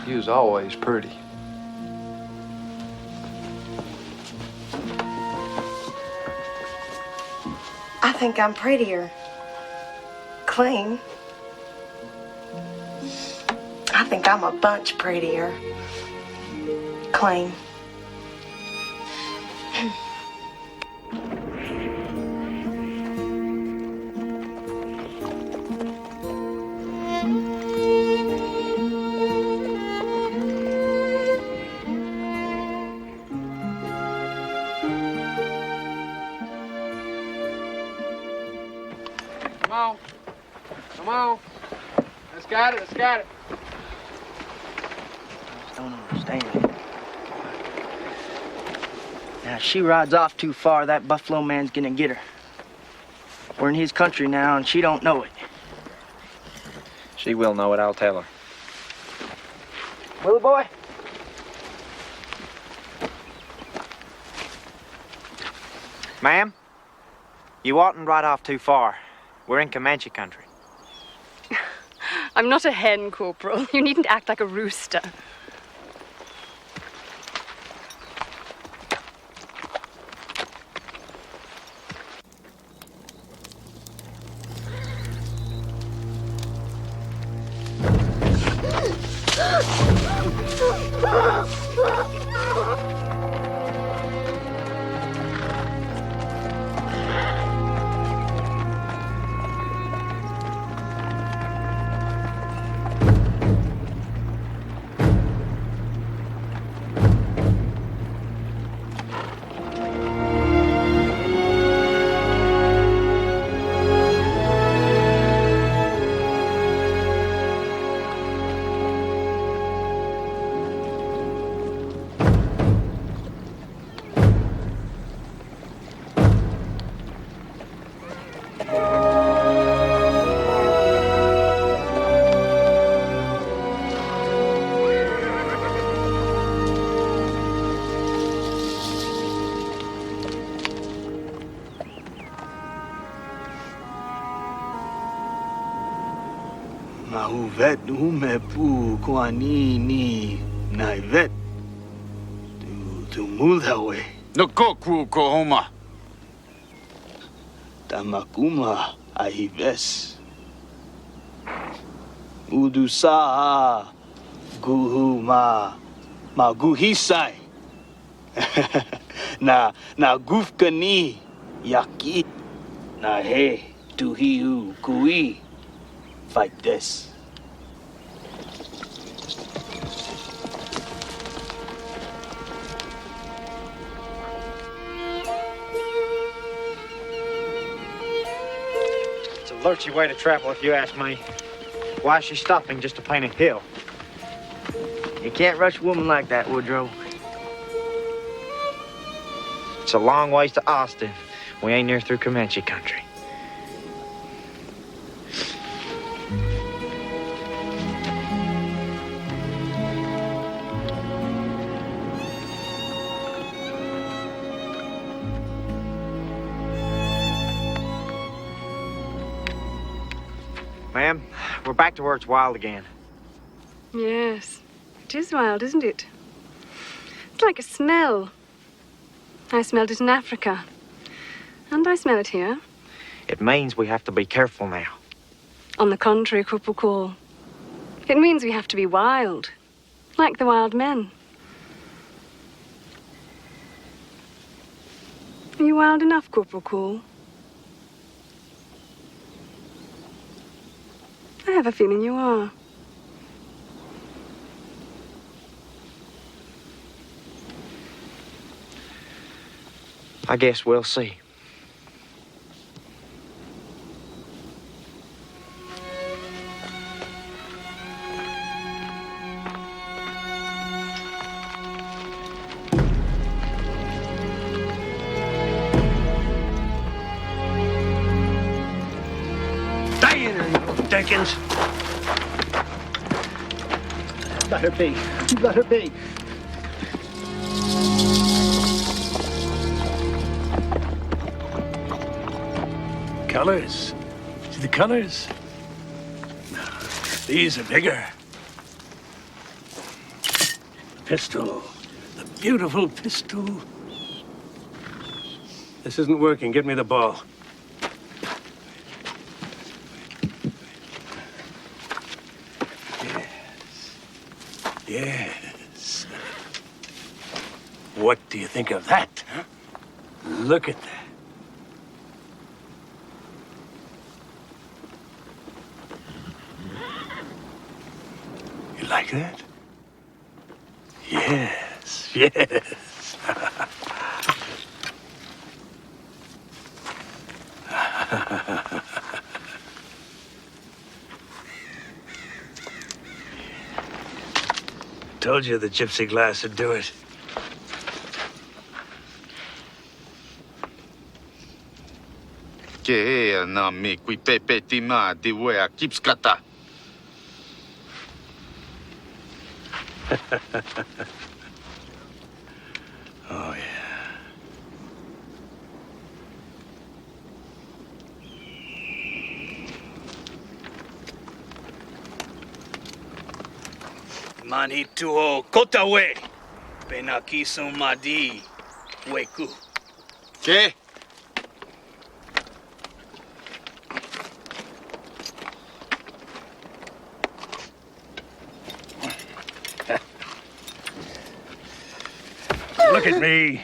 You was always pretty. I think I'm prettier. Clean. I think I'm a bunch prettier. Clean. Come on. Come on. Let's got it. Let's got it. I just don't understand. Now, if she rides off too far, that buffalo man's gonna get her. We're in his country now, and she don't know it. She will know it, I'll tell her. Willie boy? Ma'am, you oughtn't ride off too far. We're in Comanche country. I'm not a hen, Corporal. You needn't act like a rooster. Mahuvet umepu kwanini naivet tu mulhawe. Nokoku kohoma. Tamakuma ahives. Udusa guhuma maguhisai. na gufkani yaki na he tuhiu kui. Fight this. It's a lurchy way to travel, if you ask me. Why is she stopping just to paint a hill? You can't rush a woman like that, Woodrow. It's a long ways to Austin. We ain't near through Comanche country. Ma'am, we're back to where it's wild again. Yes, it is wild, isn't it? It's like a smell. I smelled it in Africa. And I smell it here. It means we have to be careful now. On the contrary, Corporal Call. It means we have to be wild. Like the wild men. Are you wild enough, Corporal Call? I have a feeling you are. I guess we'll see. Dickens. Let her be. Let her be. Colors. See the colors? These are bigger. Pistol. The beautiful pistol. This isn't working. Get me the ball. Yes. What do you think of that? Huh? Look at that. You like that? Yes, yes. Told you the gypsy glass would do it. Ke na me kui pepe tima de wea kipskata. Oh, yeah. Manituo kotawe. Penakiso madi. Weku. Ke? Look at me.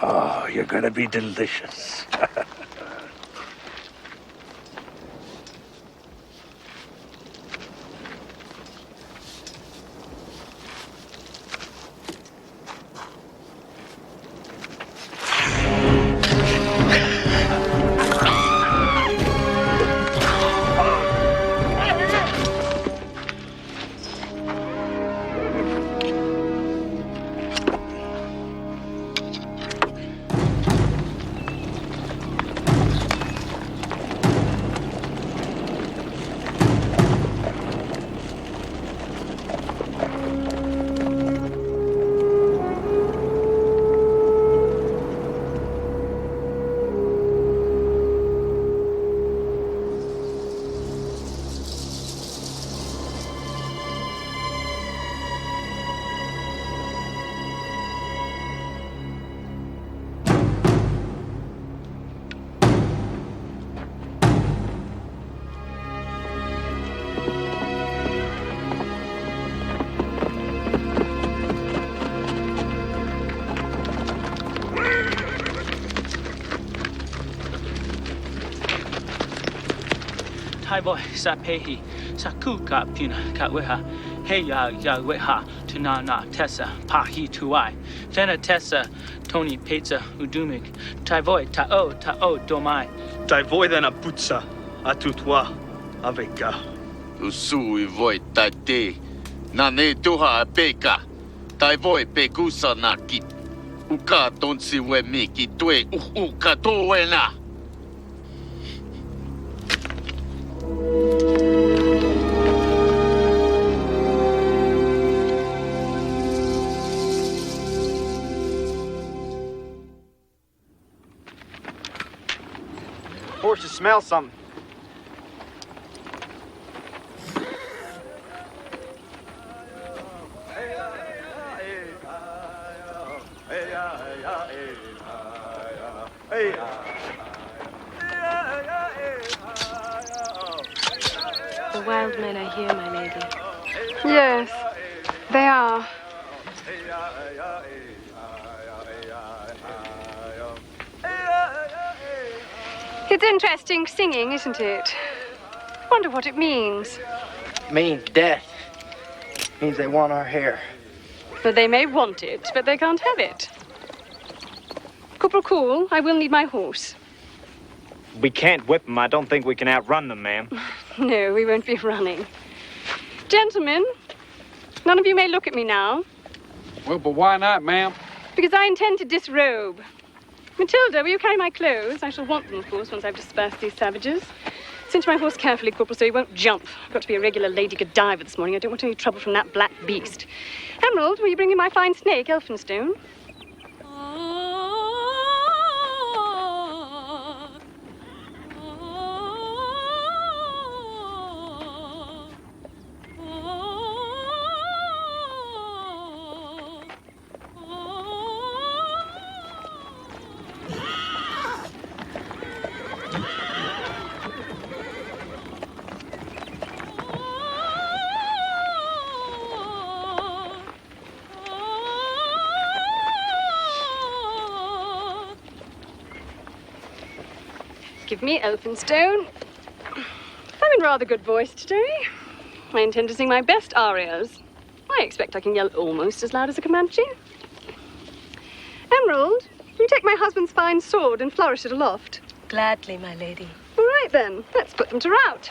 Oh, you're gonna be delicious. Boy, sa pehi, sa kuka pina katweha, hey ya weha, tunana tessa, pahi tuai, fena tessa, Tony pizza, udumig, taivoy ta'o domai. Taivoy then a putsa, atutwa, aveka. Usu voi tate, nane tuha peka, taivoy pekusa nakit, uka tonsi we miki tue, uka toena. Horses smell something. The wild men are here, my lady. Yes, they are. It's interesting singing, isn't it? Wonder what it means. Means death. Means they want our hair. But they may want it, but they can't have it. Corporal Cool, I will need my horse. We can't whip them. I don't think we can outrun them, ma'am. No, we won't be running. Gentlemen, none of you may look at me now. Well, but why not, ma'am? Because I intend to disrobe. Matilda, will you carry my clothes? I shall want them, of course, once I've dispersed these savages. Cinch my horse carefully, Corporal, so he won't jump. I've got to be a regular Lady Godiva this morning. I don't want any trouble from that black beast. Emerald, will you bring me my fine snake, Elphinstone? Give me Elphinstone. I'm in rather good voice today. I intend to sing my best arias. I expect I can yell almost as loud as a Comanche. Emerald, will you take my husband's fine sword and flourish it aloft? Gladly, my lady. All right, then. Let's put them to rout.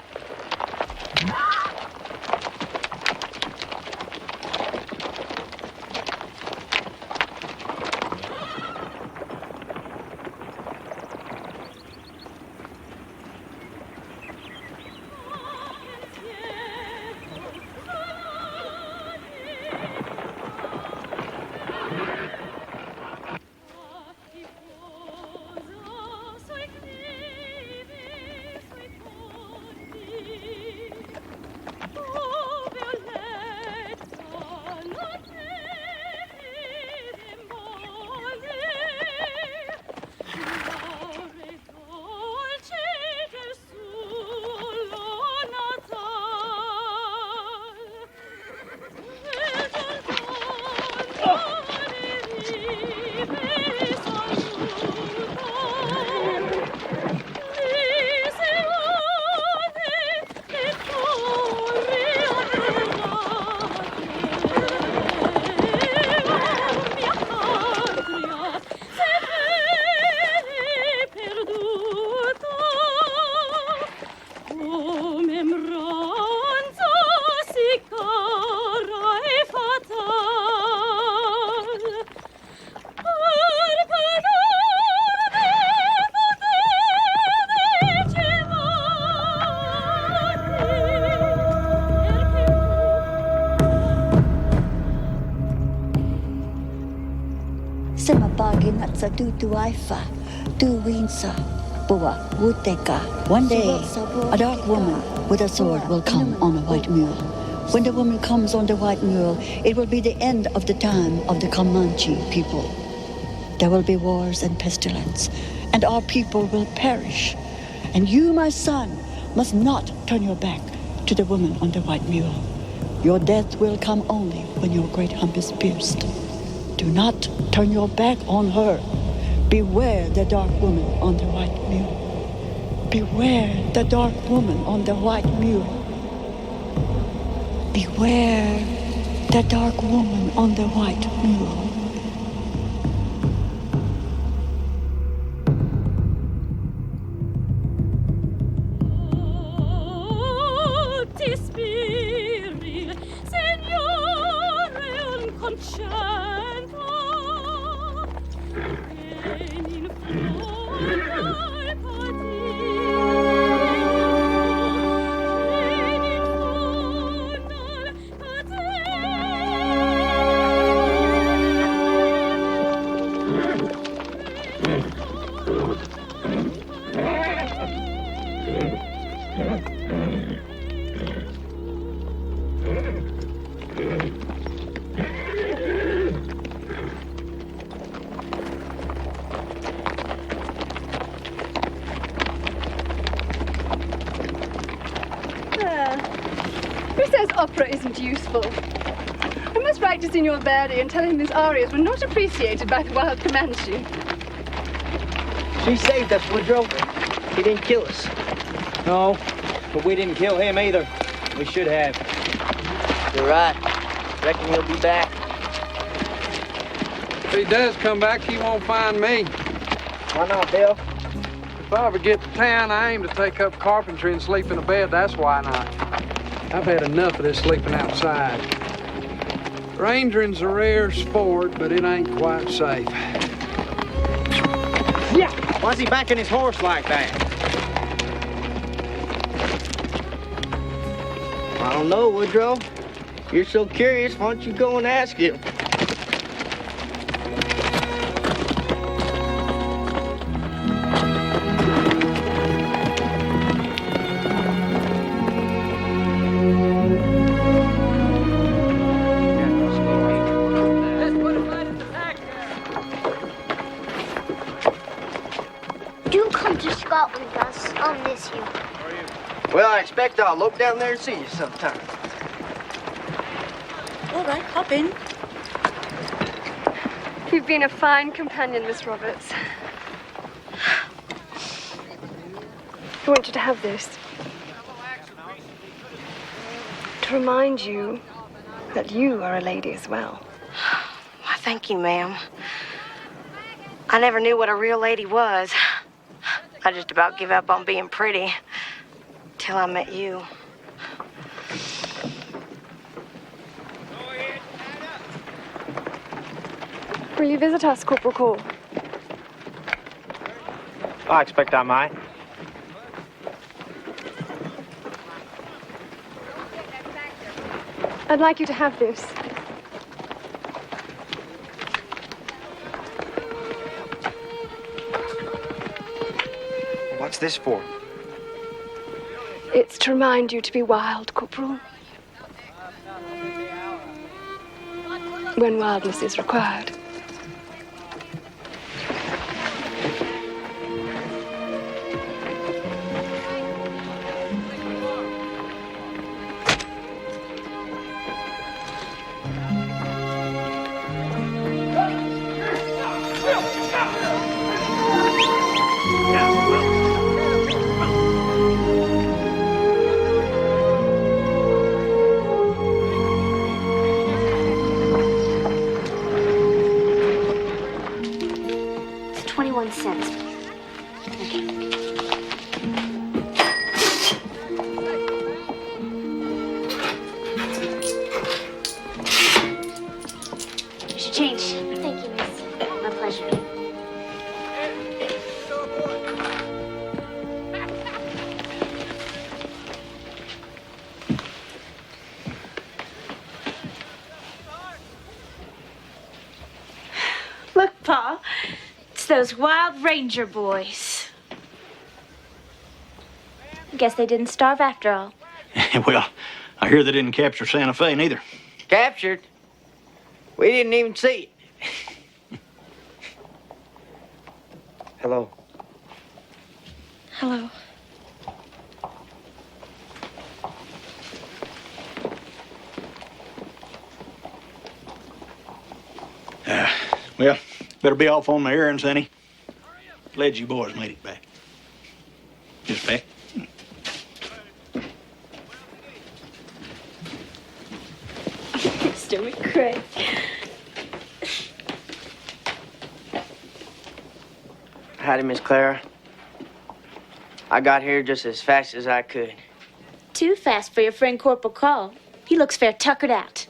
One day, a dark woman with a sword will come on a white mule. When the woman comes on the white mule, it will be the end of the time of the Comanche people. There will be wars and pestilence, and our people will perish. And you, my son, must not turn your back to the woman on the white mule. Your death will come only when your great hump is pierced. Do not turn your back on her. Beware the dark woman on the white mule. Beware the dark woman on the white mule. Beware the dark woman on the white mule. opera isn't useful. I must write to Signor Verdi and tell him his arias were not appreciated by the wild Comanche. She saved us, Woodrow. He didn't kill us. No, but we didn't kill him either. We should have. You're right. Reckon he'll be back. If he does come back, he won't find me. Why not, Bill? If I ever get to town, I aim to take up carpentry and sleep in a bed. That's why not. I've had enough of this sleeping outside. Rangering's a rare sport, but it ain't quite safe. Yeah! Why's he backing his horse like that? I don't know, Woodrow. You're so curious, why don't you go and ask him? Do come to Scotland, Gus. I'll miss you. Well, I expect I'll lope down there and see you sometime. All right, hop in. You've been a fine companion, Miss Roberts. I want you to have this. To remind you that you are a lady as well. Why, thank you, ma'am. I never knew what a real lady was. I just about give up on being pretty till I met you. Will you visit us, Corporal Cole? I expect I might. I'd like you to have this. What's this for? It's to remind you to be wild, Corporal. When wildness is required. Those wild ranger boys. Guess they didn't starve after all. Well, I hear they didn't capture Santa Fe neither. Captured? We didn't even see it. Hello. Hello. Well, better be off on my errands, honey. Glad you boys made it back. Just back. Mr. McCrae. Howdy, Miss Clara. I got here just as fast as I could. Too fast for your friend Corporal Call. He looks fair tuckered out.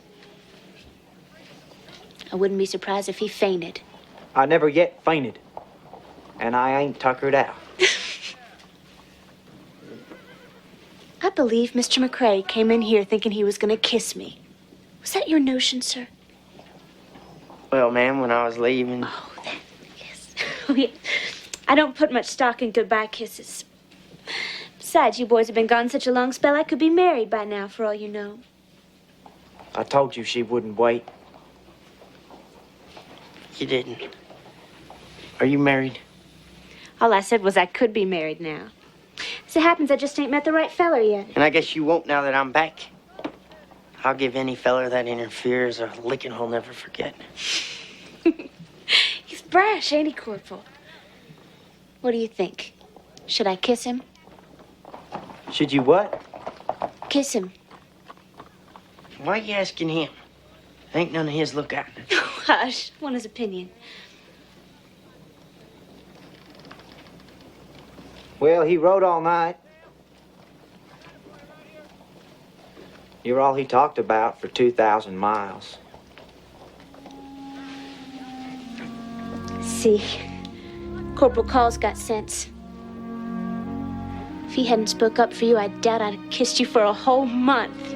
I wouldn't be surprised if he fainted. I never yet fainted. And I ain't tuckered out. I believe Mr. McCrae came in here thinking he was going to kiss me. Was that your notion, sir? Well, ma'am, when I was leaving... Oh, that, yes. Oh, yeah. I don't put much stock in goodbye kisses. Besides, you boys have been gone such a long spell, I could be married by now, for all you know. I told you she wouldn't wait. You didn't. Are you married? All I said was I could be married now. As it happens, I just ain't met the right feller yet. And I guess you won't now that I'm back. I'll give any feller that interferes a licking he'll never forget. He's brash, ain't he, Corporal? What do you think? Should I kiss him? Should you what? Kiss him. Why are you asking him? Ain't none of his lookout. Hush, want his opinion. Well, he rode all night. You're all he talked about for 2,000 miles. See, Corporal Call's got sense. If he hadn't spoke up for you, I doubt I'd have kissed you for a whole month.